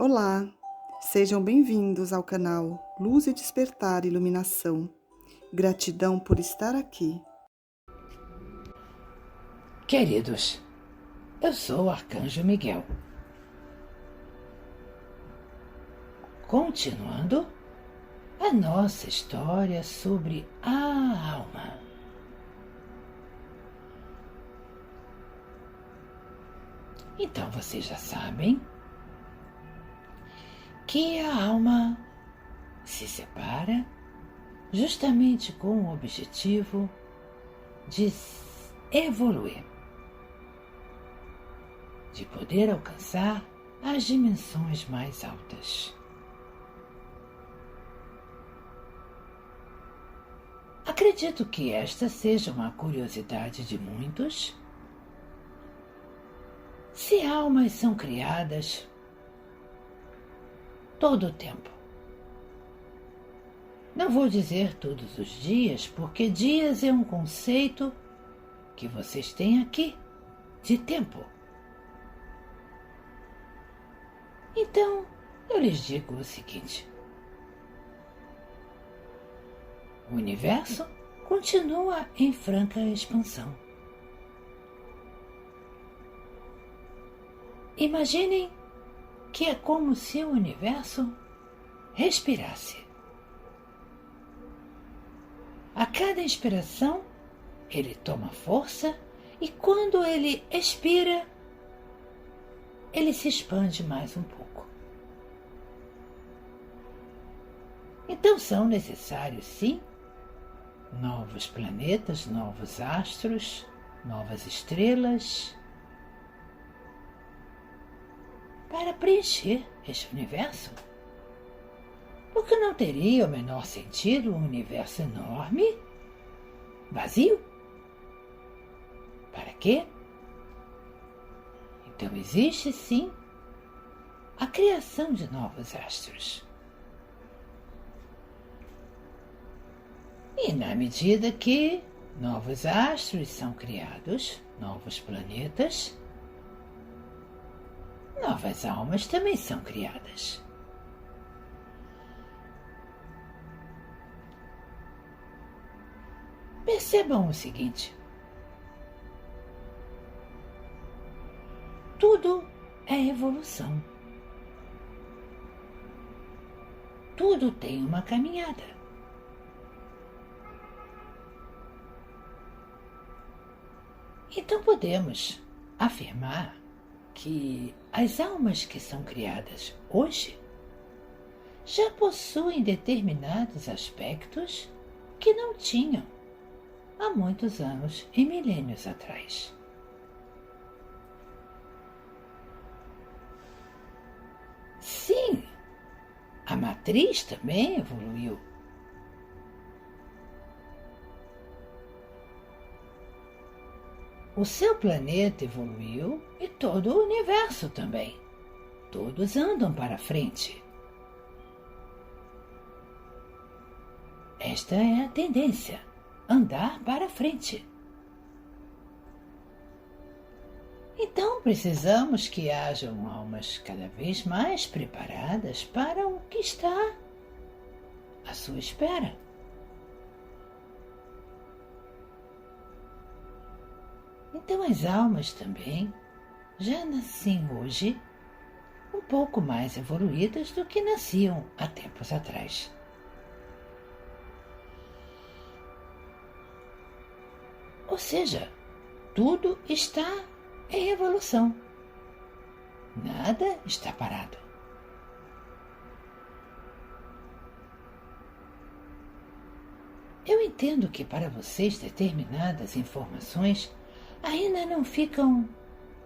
Olá, sejam bem-vindos ao canal Luz e Despertar Iluminação. Gratidão por estar aqui. Queridos, eu sou o Arcanjo Miguel. Continuando a nossa história sobre a alma. Então vocês já sabem que a alma se separa justamente com o objetivo de evoluir, de poder alcançar as dimensões mais altas. Acredito que esta seja uma curiosidade de muitos. Se almas são criadas todo o tempo. Não vou dizer todos os dias, porque dias é um conceito que vocês têm aqui, de tempo. Então, eu lhes digo o seguinte. O universo continua em franca expansão. Imaginem que é como se o universo respirasse. A cada inspiração, ele toma força e quando ele expira, ele se expande mais um pouco. Então são necessários, sim, novos planetas, novos astros, novas estrelas, para preencher este universo. Porque não teria o menor sentido um universo enorme, vazio? Para quê? Então existe sim a criação de novos astros. E na medida que novos astros são criados, novos planetas, novas almas também são criadas. Percebam o seguinte: tudo é evolução. Tudo tem uma caminhada. Então podemos afirmar que as almas que são criadas hoje já possuem determinados aspectos que não tinham há muitos anos e milênios atrás. Sim, a matriz também evoluiu. O seu planeta evoluiu e todo o universo também. Todos andam para frente. Esta é a tendência, andar para frente. Então precisamos que hajam almas cada vez mais preparadas para o que está à sua espera. Então as almas também já nascem hoje um pouco mais evoluídas do que nasciam há tempos atrás. Ou seja, tudo está em evolução. Nada está parado. Eu entendo que para vocês determinadas informações ainda não ficam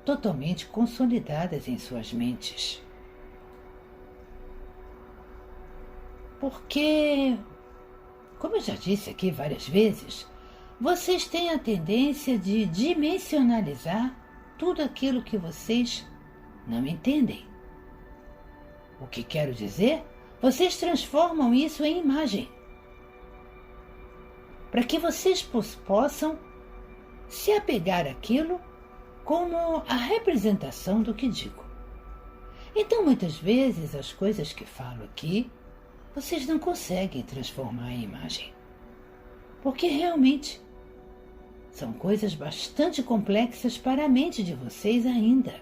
totalmente consolidadas em suas mentes. Porque, como eu já disse aqui várias vezes, vocês têm a tendência de dimensionalizar tudo aquilo que vocês não entendem. O que quero dizer? Vocês transformam isso em imagem, para que vocês possam se apegar àquilo como a representação do que digo. Então, muitas vezes, as coisas que falo aqui, vocês não conseguem transformar em imagem. Porque realmente são coisas bastante complexas para a mente de vocês ainda.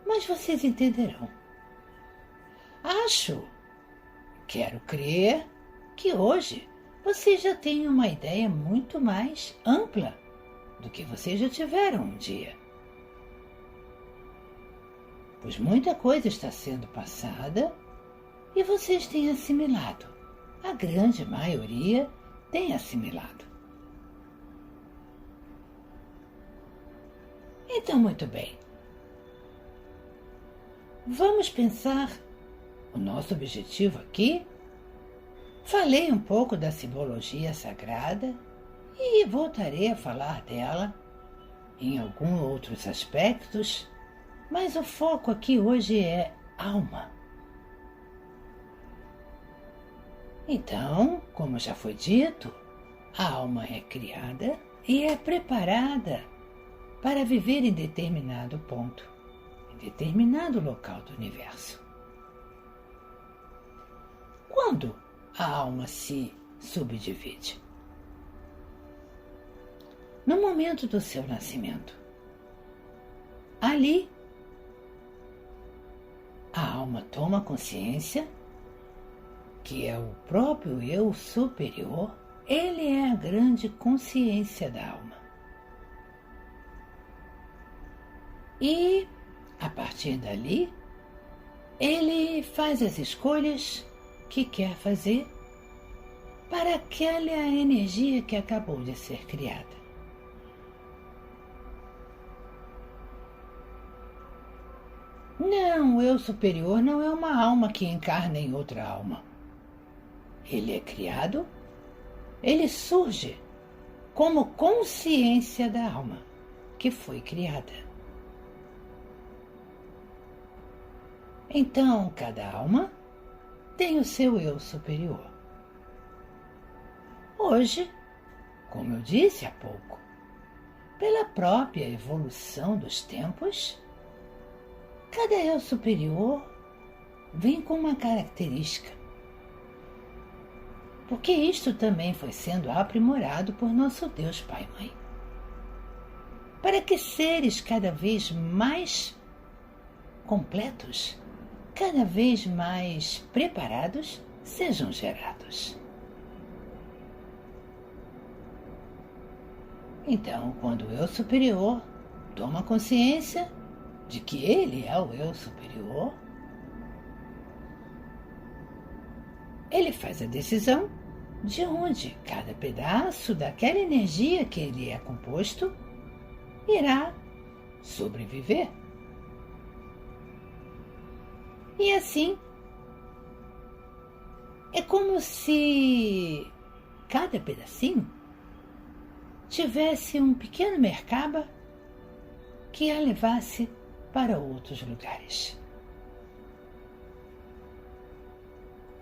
Mas vocês entenderão. Quero crer que hoje vocês já têm uma ideia muito mais ampla do que vocês já tiveram um dia. Pois muita coisa está sendo passada e vocês têm assimilado. A grande maioria tem assimilado. Então, muito bem. Vamos pensar o nosso objetivo aqui. Falei um pouco da simbologia sagrada e voltarei a falar dela em alguns outros aspectos, mas o foco aqui hoje é alma. Então, como já foi dito, a alma é criada e é preparada para viver em determinado ponto, em determinado local do universo. Quando a alma se subdivide? No momento do seu nascimento. Ali, a alma toma consciência que é o próprio eu superior, ele é a grande consciência da alma. E, a partir dali, ele faz as escolhas que quer fazer para aquela energia que acabou de ser criada. Não, o eu superior não é uma alma que encarna em outra alma. Ele é criado, ele surge como consciência da alma que foi criada. Então, cada alma tem o seu eu superior. Hoje, como eu disse há pouco, pela própria evolução dos tempos, cada eu superior vem com uma característica. Porque isto também foi sendo aprimorado por nosso Deus Pai e Mãe. Para que seres cada vez mais completos, cada vez mais preparados, sejam gerados. Então, quando o eu superior toma consciência de que ele é o eu superior, ele faz a decisão de onde cada pedaço daquela energia que ele é composto irá sobreviver. E assim, é como se cada pedacinho tivesse um pequeno merkaba que a levasse para outros lugares.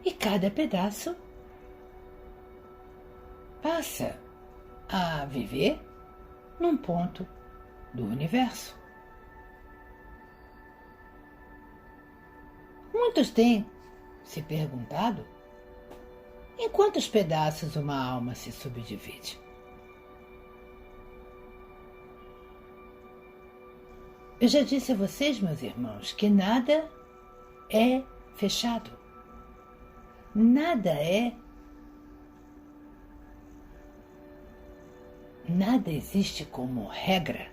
E cada pedaço passa a viver num ponto do universo. Muitos têm se perguntado em quantos pedaços uma alma se subdivide. Eu já disse a vocês, meus irmãos, que nada é fechado. Nada existe como regra.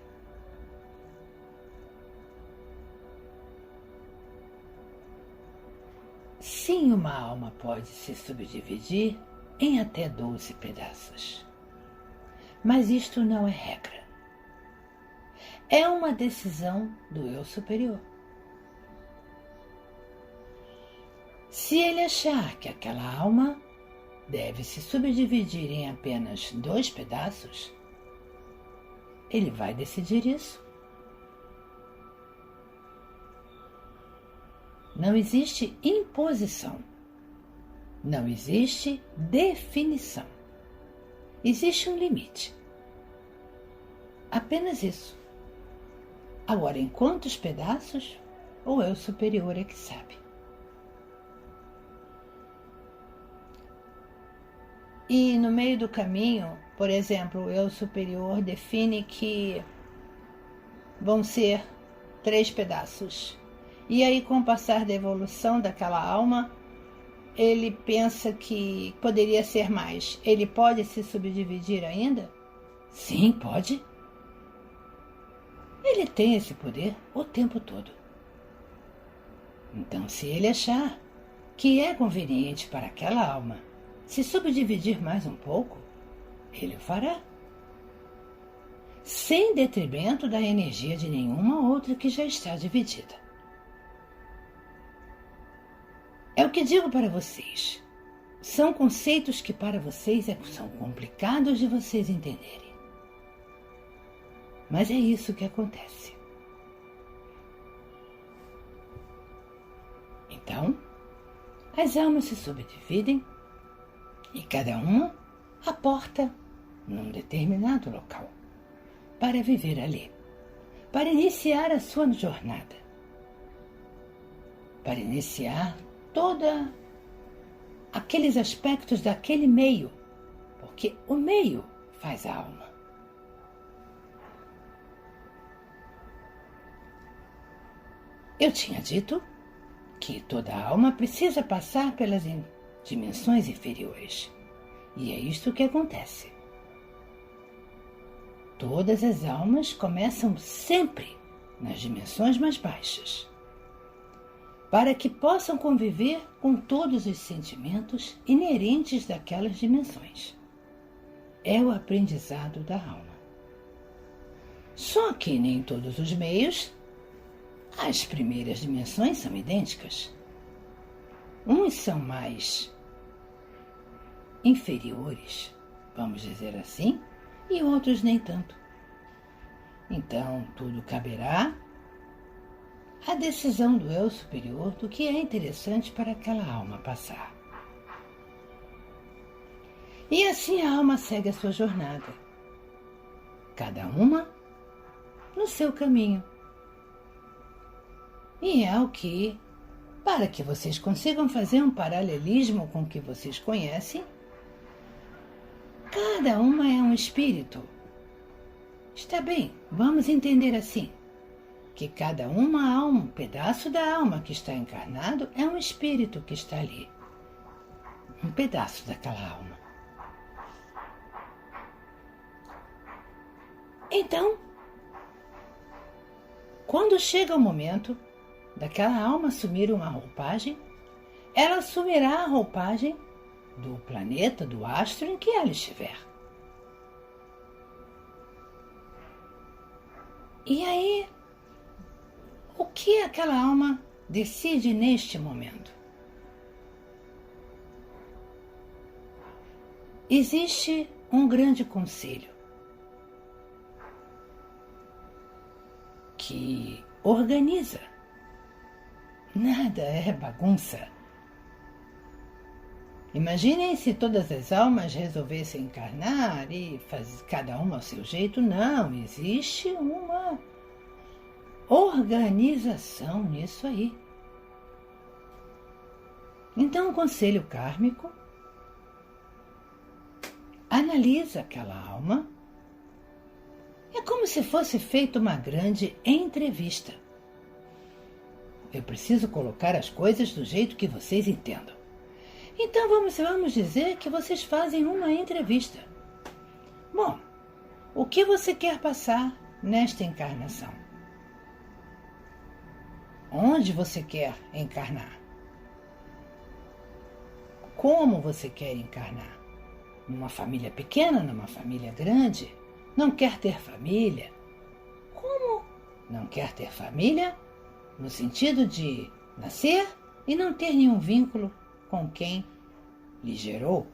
Sim, uma alma pode se subdividir em até 12 pedaços. Mas isto não é regra. É uma decisão do eu superior. Se ele achar que aquela alma deve se subdividir em apenas 2 pedaços, ele vai decidir isso. Não existe imposição. Não existe definição. Existe um limite. Apenas isso. Agora, em quantos pedaços, o eu superior é que sabe. E no meio do caminho, por exemplo, o eu superior define que vão ser 3 pedaços. E aí, com o passar da evolução daquela alma, ele pensa que poderia ser mais. Ele pode se subdividir ainda? Sim, pode. Ele tem esse poder o tempo todo. Então, se ele achar que é conveniente para aquela alma se subdividir mais um pouco, ele o fará, sem detrimento da energia de nenhuma outra que já está dividida. É o que digo para vocês. São conceitos que para vocês são complicados de vocês entenderem. Mas é isso que acontece. Então, as almas se subdividem e cada uma aporta num determinado local para viver ali, para iniciar a sua jornada, para iniciar todos aqueles aspectos daquele meio, porque o meio faz a alma. Eu tinha dito que toda alma precisa passar pelas dimensões inferiores. E é isto que acontece. Todas as almas começam sempre nas dimensões mais baixas, para que possam conviver com todos os sentimentos inerentes daquelas dimensões. É o aprendizado da alma. Só que nem todos os meios, as primeiras dimensões são idênticas. Uns são mais inferiores, vamos dizer assim, e outros nem tanto. Então, tudo caberá à decisão do eu superior do que é interessante para aquela alma passar. E assim a alma segue a sua jornada, cada uma no seu caminho. E é o que, para que vocês consigam fazer um paralelismo com o que vocês conhecem, cada uma é um espírito. Está bem, vamos entender assim, que cada uma alma, um pedaço da alma que está encarnado é um espírito que está ali. Um pedaço daquela alma. Então, quando chega o momento daquela alma assumir uma roupagem, ela assumirá a roupagem do planeta, do astro em que ela estiver. E aí, o que aquela alma decide neste momento? Existe um grande conselho que organiza. Nada é bagunça. Imaginem se todas as almas resolvessem encarnar e fazer cada uma ao seu jeito. Não, existe uma organização nisso aí. Então o conselho kármico analisa aquela alma. É como se fosse feita uma grande entrevista. Eu preciso colocar as coisas do jeito que vocês entendam. Então vamos dizer que vocês fazem uma entrevista. Bom, o que você quer passar nesta encarnação? Onde você quer encarnar? Como você quer encarnar? Numa família pequena, numa família grande? Não quer ter família? Como não quer ter família? No sentido de nascer e não ter nenhum vínculo com quem lhe gerou.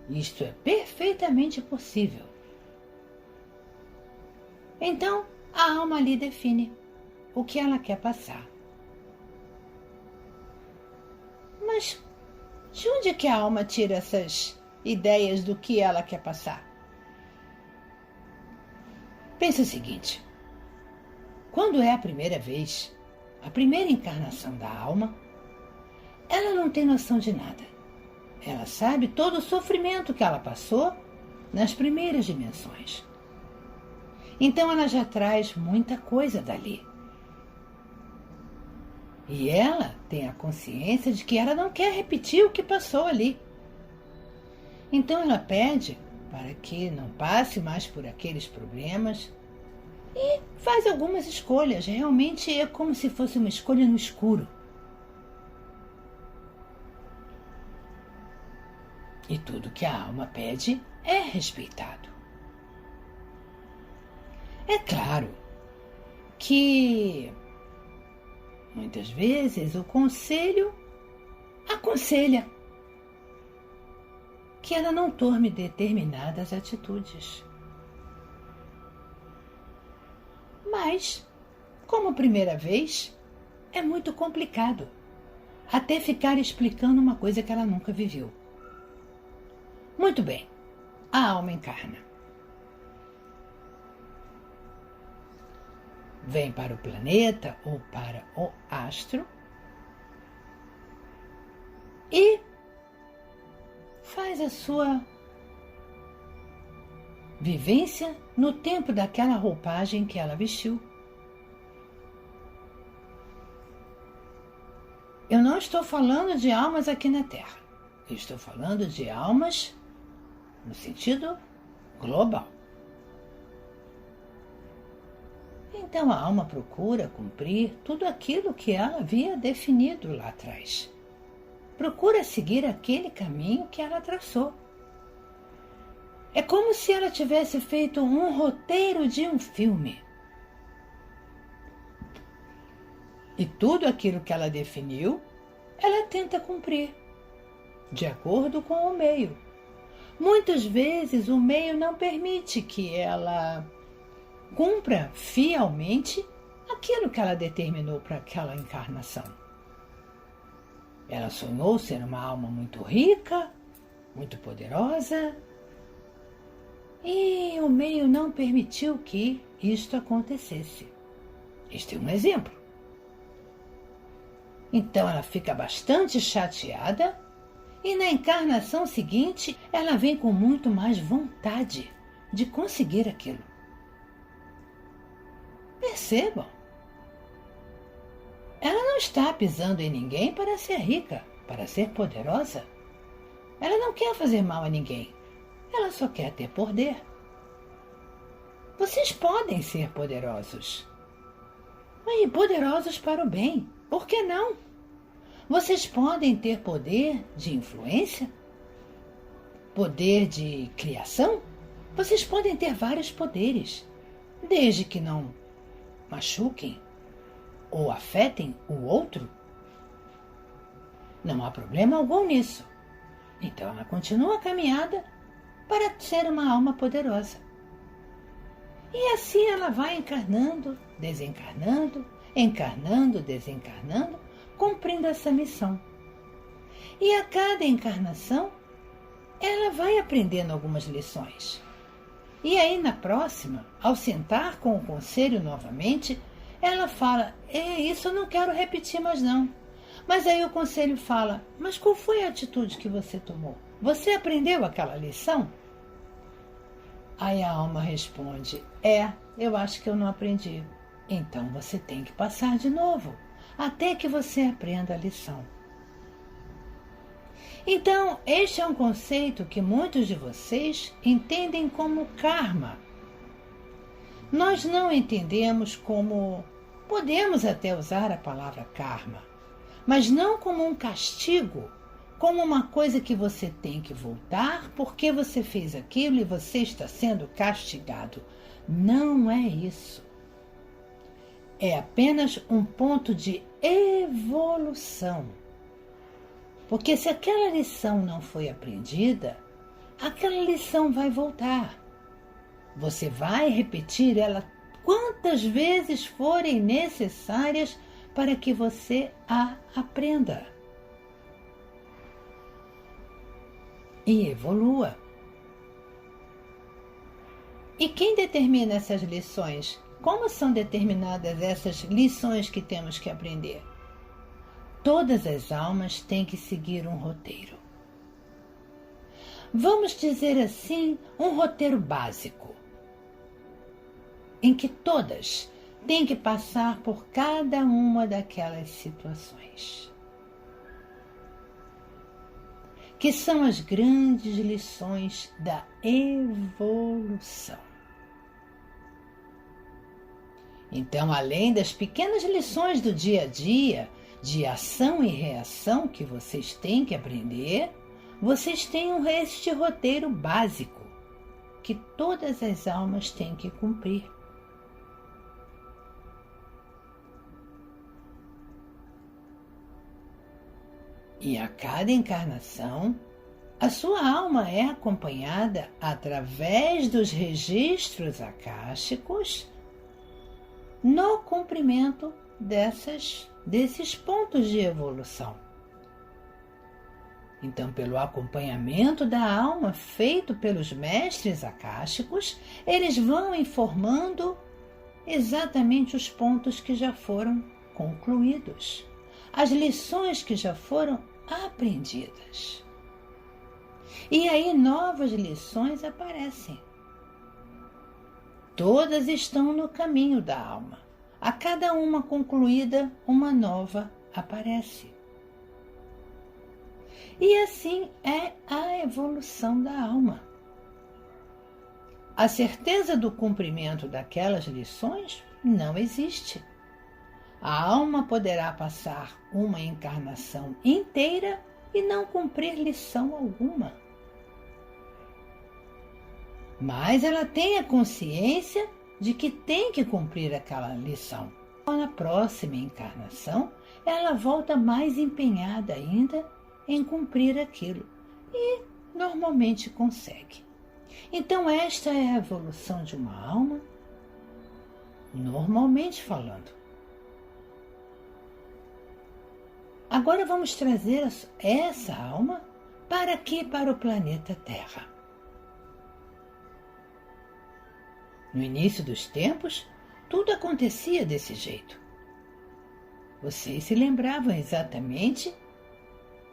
Isto é perfeitamente possível. Então, a alma ali define o que ela quer passar. Mas de onde é que a alma tira essas ideias do que ela quer passar? Pense o seguinte: quando é a primeira vez, a primeira encarnação da alma, ela não tem noção de nada. Ela sabe todo o sofrimento que ela passou nas primeiras dimensões. Então ela já traz muita coisa dali. E ela tem a consciência de que ela não quer repetir o que passou ali. Então ela pede para que não passe mais por aqueles problemas e faz algumas escolhas. Realmente é como se fosse uma escolha no escuro. E tudo que a alma pede é respeitado. É claro que muitas vezes o conselho aconselha que ela não tome determinadas atitudes. Mas, como primeira vez, é muito complicado até ficar explicando uma coisa que ela nunca viveu. Muito bem, a alma encarna. Vem para o planeta ou para o astro e faz a sua vivência no tempo daquela roupagem que ela vestiu. Eu não estou falando de almas aqui na Terra. Eu estou falando de almas no sentido global. Então a alma procura cumprir tudo aquilo que ela havia definido lá atrás. Procura seguir aquele caminho que ela traçou. É como se ela tivesse feito um roteiro de um filme. E tudo aquilo que ela definiu, ela tenta cumprir, de acordo com o meio. Muitas vezes o meio não permite que ela cumpra fielmente aquilo que ela determinou para aquela encarnação. Ela sonhou ser uma alma muito rica, muito poderosa, e o meio não permitiu que isto acontecesse. Este é um exemplo. Então ela fica bastante chateada e na encarnação seguinte ela vem com muito mais vontade de conseguir aquilo. Percebam, ela não está pisando em ninguém para ser rica, para ser poderosa. Ela não quer fazer mal a ninguém, ela só quer ter poder. Vocês podem ser poderosos, e poderosos para o bem, por que não? Vocês podem ter poder de influência, poder de criação, vocês podem ter vários poderes, desde que não machuquem ou afetem o outro. Não há problema algum nisso. Então ela continua a caminhada para ser uma alma poderosa. E assim ela vai encarnando, desencarnando, encarnando, desencarnando, cumprindo essa missão. E a cada encarnação, ela vai aprendendo algumas lições. E aí na próxima, ao sentar com o conselho novamente, ela fala, isso eu não quero repetir mais não. Mas aí o conselho fala, mas qual foi a atitude que você tomou? Você aprendeu aquela lição? Aí a alma responde, eu acho que eu não aprendi. Então você tem que passar de novo, até que você aprenda a lição. Então, este é um conceito que muitos de vocês entendem como karma. Nós não entendemos como... Podemos até usar a palavra karma, mas não como um castigo, como uma coisa que você tem que voltar porque você fez aquilo e você está sendo castigado. Não é isso. É apenas um ponto de evolução. Porque se aquela lição não foi aprendida, aquela lição vai voltar. Você vai repetir ela quantas vezes forem necessárias para que você a aprenda. E evolua. E quem determina essas lições? como são determinadas essas lições que temos que aprender? Todas as almas têm que seguir um roteiro. Vamos dizer assim, um roteiro básico, em que todas têm que passar por cada uma daquelas situações, que são as grandes lições da evolução. Então, além das pequenas lições do dia a dia, de ação e reação que vocês têm que aprender, vocês têm este roteiro básico que todas as almas têm que cumprir. E a cada encarnação, a sua alma é acompanhada através dos registros akáshicos no cumprimento desses pontos de evolução. Então, pelo acompanhamento da alma feito pelos mestres akáshicos, eles vão informando exatamente os pontos que já foram concluídos, as lições que já foram aprendidas. E aí novas lições aparecem. Todas estão no caminho da alma. A cada uma concluída, uma nova aparece. E assim é a evolução da alma. A certeza do cumprimento daquelas lições não existe. A alma poderá passar uma encarnação inteira e não cumprir lição alguma. Mas ela tem a consciência de que tem que cumprir aquela lição. Na próxima encarnação, ela volta mais empenhada ainda em cumprir aquilo e normalmente consegue. Então esta é a evolução de uma alma, normalmente falando. Agora vamos trazer essa alma para aqui, para o planeta Terra. No início dos tempos, tudo acontecia desse jeito. Vocês se lembravam exatamente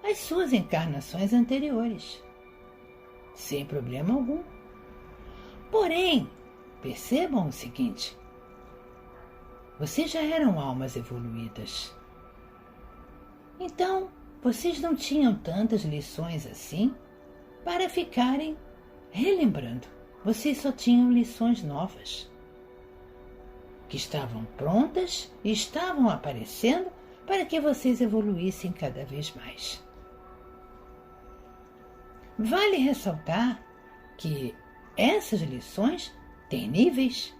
as suas encarnações anteriores, sem problema algum. Porém, percebam o seguinte: vocês já eram almas evoluídas. Então, vocês não tinham tantas lições assim para ficarem relembrando. Vocês só tinham lições novas, que estavam prontas e estavam aparecendo para que vocês evoluíssem cada vez mais. Vale ressaltar que essas lições têm níveis.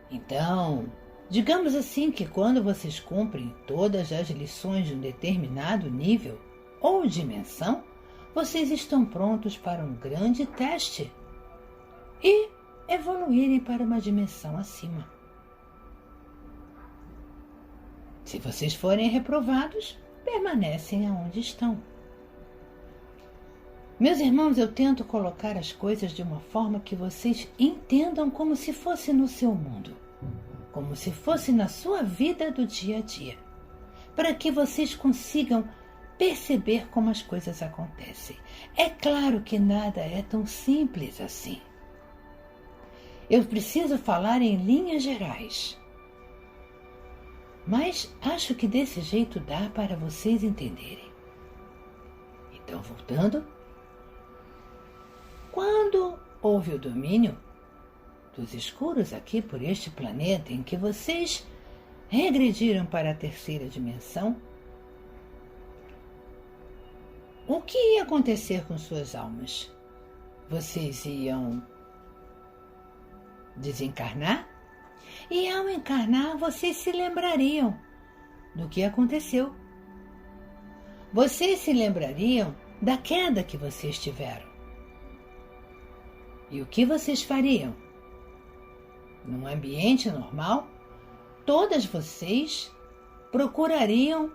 Então, digamos assim que quando vocês cumprem todas as lições de um determinado nível ou dimensão, vocês estão prontos para um grande teste e evoluírem para uma dimensão acima. Se vocês forem reprovados, permanecem aonde estão. Meus irmãos, eu tento colocar as coisas de uma forma que vocês entendam como se fosse no seu mundo, como se fosse na sua vida do dia a dia, para que vocês consigam perceber como as coisas acontecem. É claro que nada é tão simples assim. Eu preciso falar em linhas gerais, mas acho que desse jeito dá para vocês entenderem. Então, voltando, quando houve o domínio dos escuros aqui por este planeta em que vocês regrediram para a terceira dimensão, o que ia acontecer com suas almas? Vocês iam desencarnar? E ao encarnar, vocês se lembrariam do que aconteceu. Vocês se lembrariam da queda que vocês tiveram. E o que vocês fariam? Num ambiente normal, todas vocês procurariam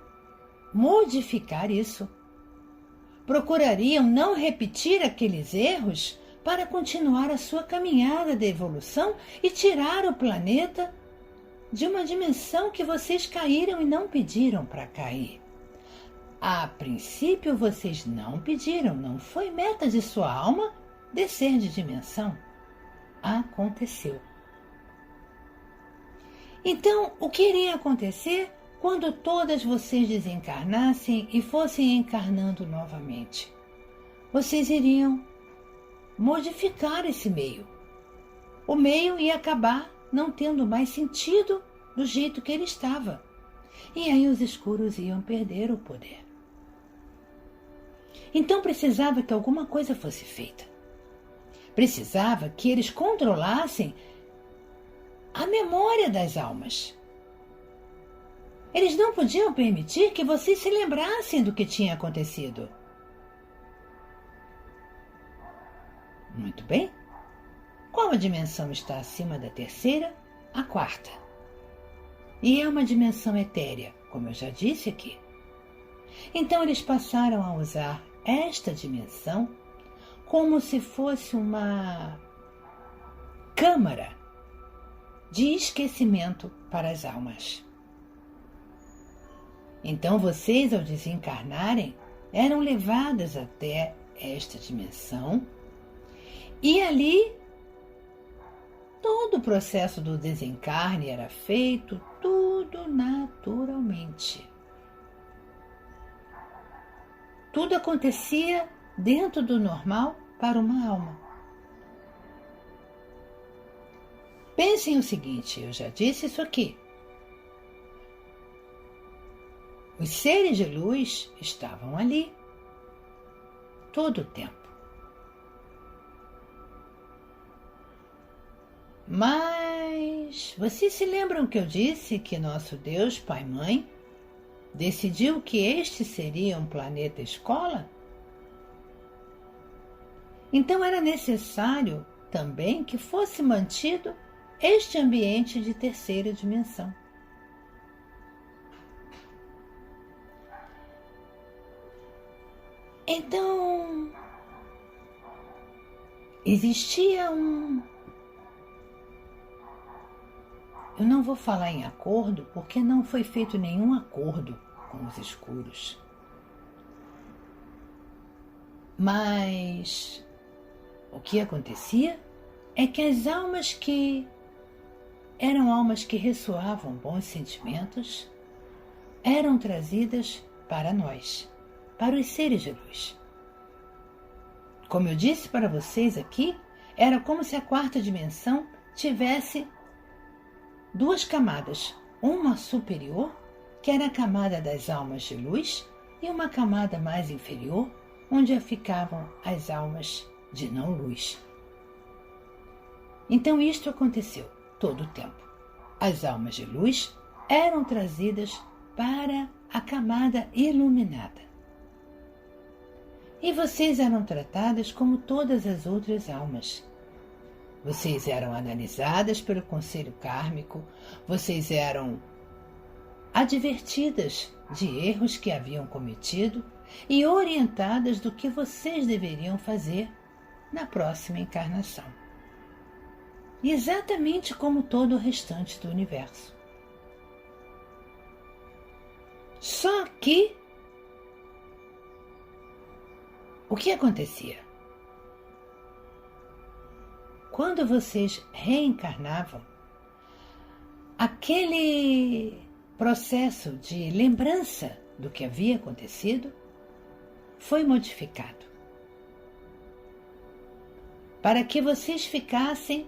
modificar isso. Procurariam não repetir aqueles erros para continuar a sua caminhada de evolução e tirar o planeta de uma dimensão que vocês caíram e não pediram para cair. A princípio vocês não pediram, não foi meta de sua alma descer de dimensão. Aconteceu. Então, o que iria acontecer quando todas vocês desencarnassem e fossem encarnando novamente? Vocês iriam modificar esse meio. O meio ia acabar não tendo mais sentido do jeito que ele estava. E aí os escuros iam perder o poder. Então precisava que alguma coisa fosse feita. Precisava que eles controlassem a memória das almas. Eles não podiam permitir que vocês se lembrassem do que tinha acontecido. Muito bem. Qual a dimensão está acima da terceira? A quarta. E é uma dimensão etérea, como eu já disse aqui. Então eles passaram a usar esta dimensão como se fosse uma câmara de esquecimento para as almas. Então vocês, ao desencarnarem, eram levadas até esta dimensão e ali todo o processo do desencarne era feito tudo naturalmente. Tudo acontecia dentro do normal para uma alma. Pensem o seguinte, eu já disse isso aqui. Os seres de luz estavam ali todo o tempo. Mas vocês se lembram que eu disse que nosso Deus, Pai e Mãe, decidiu que este seria um planeta escola? Então era necessário também que fosse mantido este ambiente de terceira dimensão. Então, existia Eu não vou falar em acordo, porque não foi feito nenhum acordo com os escuros. Mas o que acontecia é que as almas que eram almas que ressoavam bons sentimentos eram trazidas para nós, para os seres de luz. Como eu disse para vocês aqui, era como se a quarta dimensão tivesse duas camadas, uma superior, que era a camada das almas de luz, e uma camada mais inferior, onde ficavam as almas de não-luz. Então isto aconteceu todo o tempo. As almas de luz eram trazidas para a camada iluminada. E vocês eram tratadas como todas as outras almas. Vocês eram analisadas pelo conselho kármico, vocês eram advertidas de erros que haviam cometido e orientadas do que vocês deveriam fazer na próxima encarnação. Exatamente como todo o restante do universo. Só que o que acontecia? Quando vocês reencarnavam, aquele processo de lembrança do que havia acontecido foi modificado para que vocês ficassem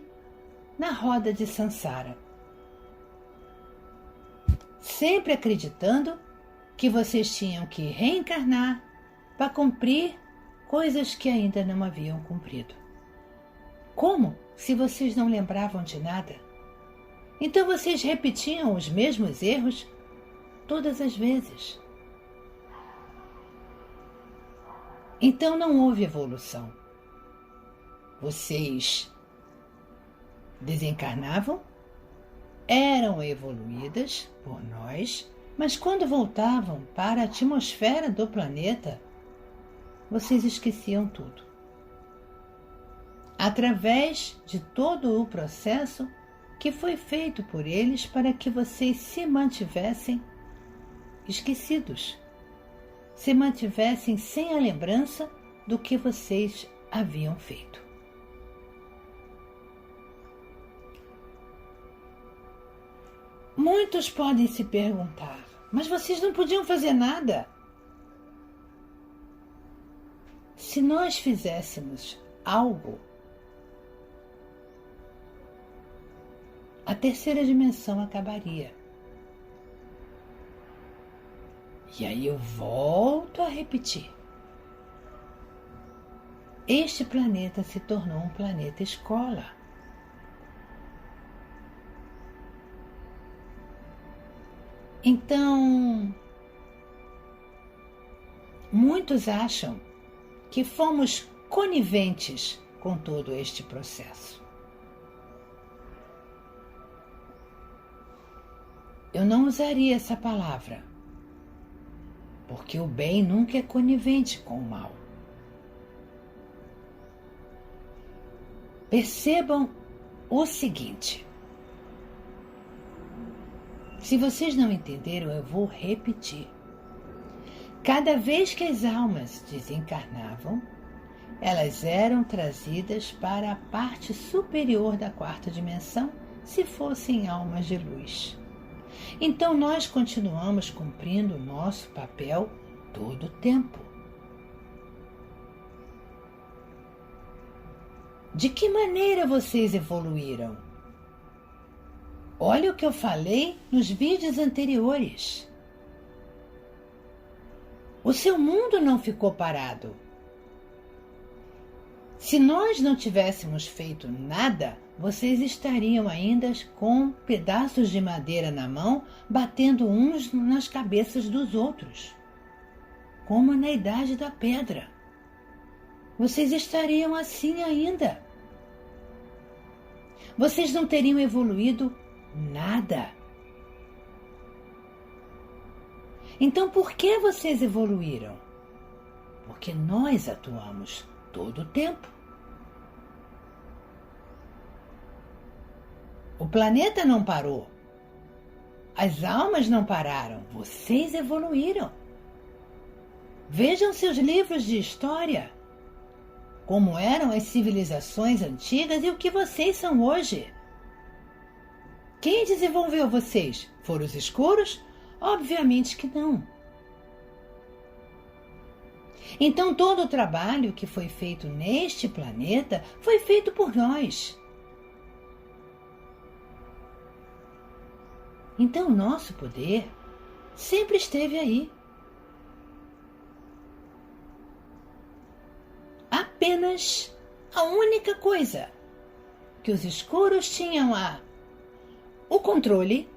na roda de Sansara, sempre acreditando que vocês tinham que reencarnar para cumprir coisas que ainda não haviam cumprido. Como se vocês não lembravam de nada? Então vocês repetiam os mesmos erros todas as vezes. Então não houve evolução. Vocês desencarnavam, eram evoluídas por nós, mas quando voltavam para a atmosfera do planeta, vocês esqueciam tudo. através de todo o processo que foi feito por eles para que vocês se mantivessem esquecidos, se mantivessem sem a lembrança do que vocês haviam feito. Muitos podem se perguntar, mas vocês não podiam fazer nada? Se nós fizéssemos algo, a terceira dimensão acabaria. E aí eu volto a repetir. Este planeta se tornou um planeta escola. Então, muitos acham que fomos coniventes com todo este processo. Eu não usaria essa palavra, porque o bem nunca é conivente com o mal. Percebam o seguinte. Se vocês não entenderam, eu vou repetir. Cada vez que as almas desencarnavam, elas eram trazidas para a parte superior da quarta dimensão, se fossem almas de luz. Então nós continuamos cumprindo o nosso papel todo o tempo. De que maneira vocês evoluíram? Olha o que eu falei nos vídeos anteriores. O seu mundo não ficou parado. Se nós não tivéssemos feito nada, vocês estariam ainda com pedaços de madeira na mão, batendo uns nas cabeças dos outros, como na idade da pedra. Vocês estariam assim ainda. Vocês não teriam evoluído nada. Então, por que vocês evoluíram? Porque nós atuamos todo o tempo. O planeta não parou. As almas não pararam. Vocês evoluíram. Vejam seus livros de história. Como eram as civilizações antigas e o que vocês são hoje. Quem desenvolveu vocês? Foram os escuros? Obviamente que não. Então todo o trabalho que foi feito neste planeta foi feito por nós. Então o nosso poder sempre esteve aí. Apenas a única coisa que os escuros tinham o controle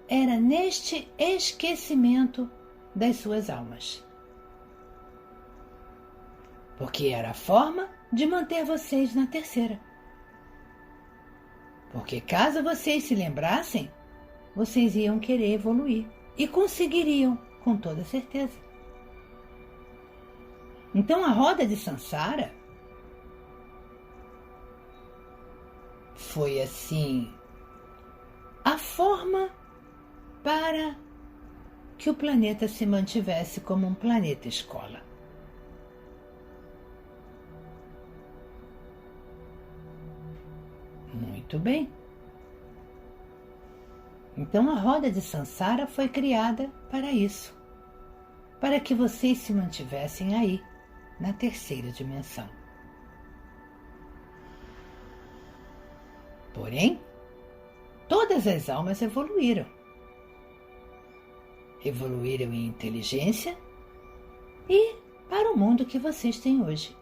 era neste esquecimento das suas almas. Porque era a forma de manter vocês na terceira. Porque caso vocês se lembrassem, vocês iam querer evoluir e conseguiriam, com toda certeza. Então a roda de Sansara foi assim a forma para que o planeta se mantivesse como um planeta escola. Muito bem. Então a roda de Sansara foi criada para isso, para que vocês se mantivessem aí, na terceira dimensão. Porém, todas as almas evoluíram. Evoluíram em inteligência e para o mundo que vocês têm hoje.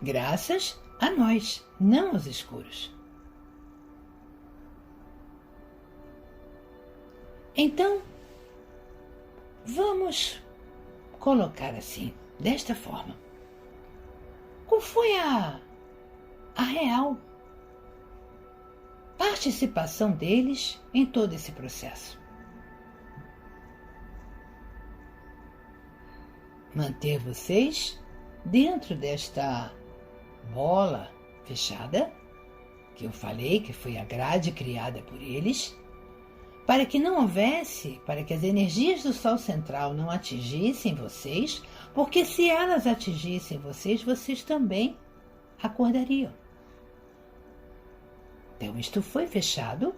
Graças a nós, não aos escuros. Então, vamos colocar assim, desta forma. Qual foi a real participação deles em todo esse processo? Manter vocês dentro desta bola fechada, que eu falei que foi a grade criada por eles, para que não houvesse, para que as energias do Sol Central não atingissem vocês, porque se elas atingissem vocês, vocês também acordariam. Então isto foi fechado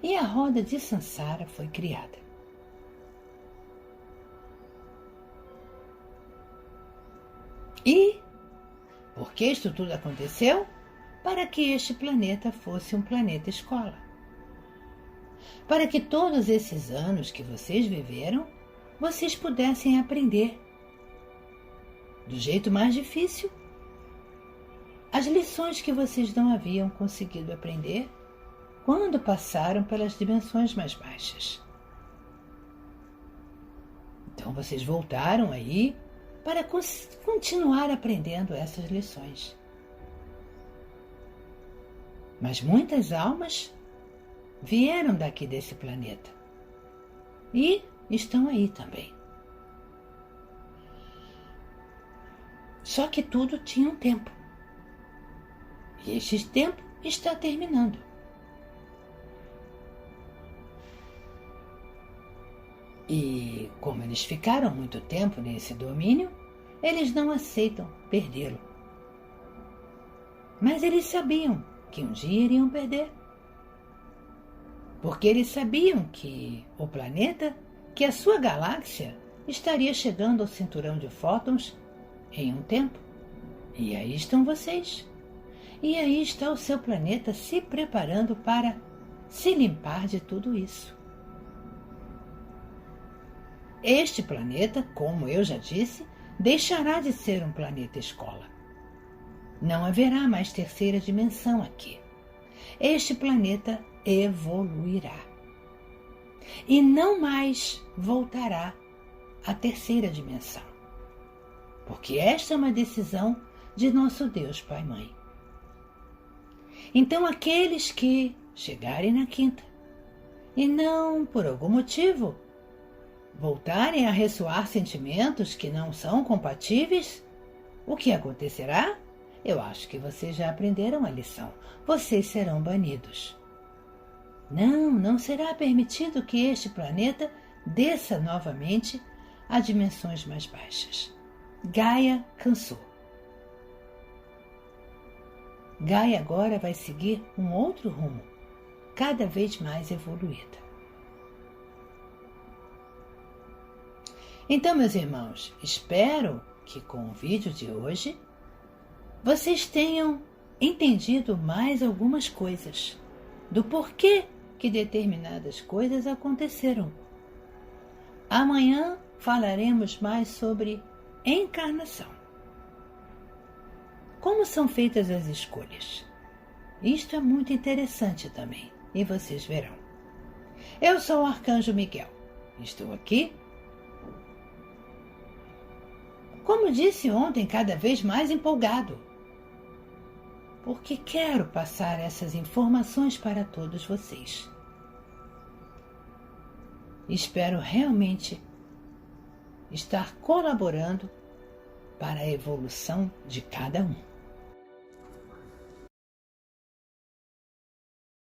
e a roda de Sansara foi criada. E por que isto tudo aconteceu? Para que este planeta fosse um planeta escola. Para que todos esses anos que vocês viveram, vocês pudessem aprender do jeito mais difícil as lições que vocês não haviam conseguido aprender quando passaram pelas dimensões mais baixas. Então vocês voltaram aí para continuar aprendendo essas lições. Mas muitas almas vieram daqui desse planeta e estão aí também. Só que tudo tinha um tempo. E este tempo está terminando. E como eles ficaram muito tempo nesse domínio, eles não aceitam perdê-lo. Mas eles sabiam que um dia iriam perder. Porque eles sabiam que o planeta, que a sua galáxia, estaria chegando ao cinturão de fótons em um tempo. E aí estão vocês. E aí está o seu planeta se preparando para se limpar de tudo isso. Este planeta, como eu já disse, deixará de ser um planeta escola. Não haverá mais terceira dimensão aqui. Este planeta evoluirá. E não mais voltará à terceira dimensão. Porque esta é uma decisão de nosso Deus Pai e Mãe. Então aqueles que chegarem na quinta e não, por algum motivo, voltarem a ressoar sentimentos que não são compatíveis, o que acontecerá? Eu acho que vocês já aprenderam a lição. Vocês serão banidos. Não será permitido que este planeta desça novamente a dimensões mais baixas. Gaia cansou. Gaia agora vai seguir um outro rumo, cada vez mais evoluída. Então, meus irmãos, espero que com o vídeo de hoje vocês tenham entendido mais algumas coisas do porquê que determinadas coisas aconteceram. Amanhã falaremos mais sobre encarnação. Como são feitas as escolhas? Isto é muito interessante também, e vocês verão. Eu sou o Arcanjo Miguel. Estou aqui, como disse ontem, cada vez mais empolgado, porque quero passar essas informações para todos vocês. Espero realmente estar colaborando para a evolução de cada um.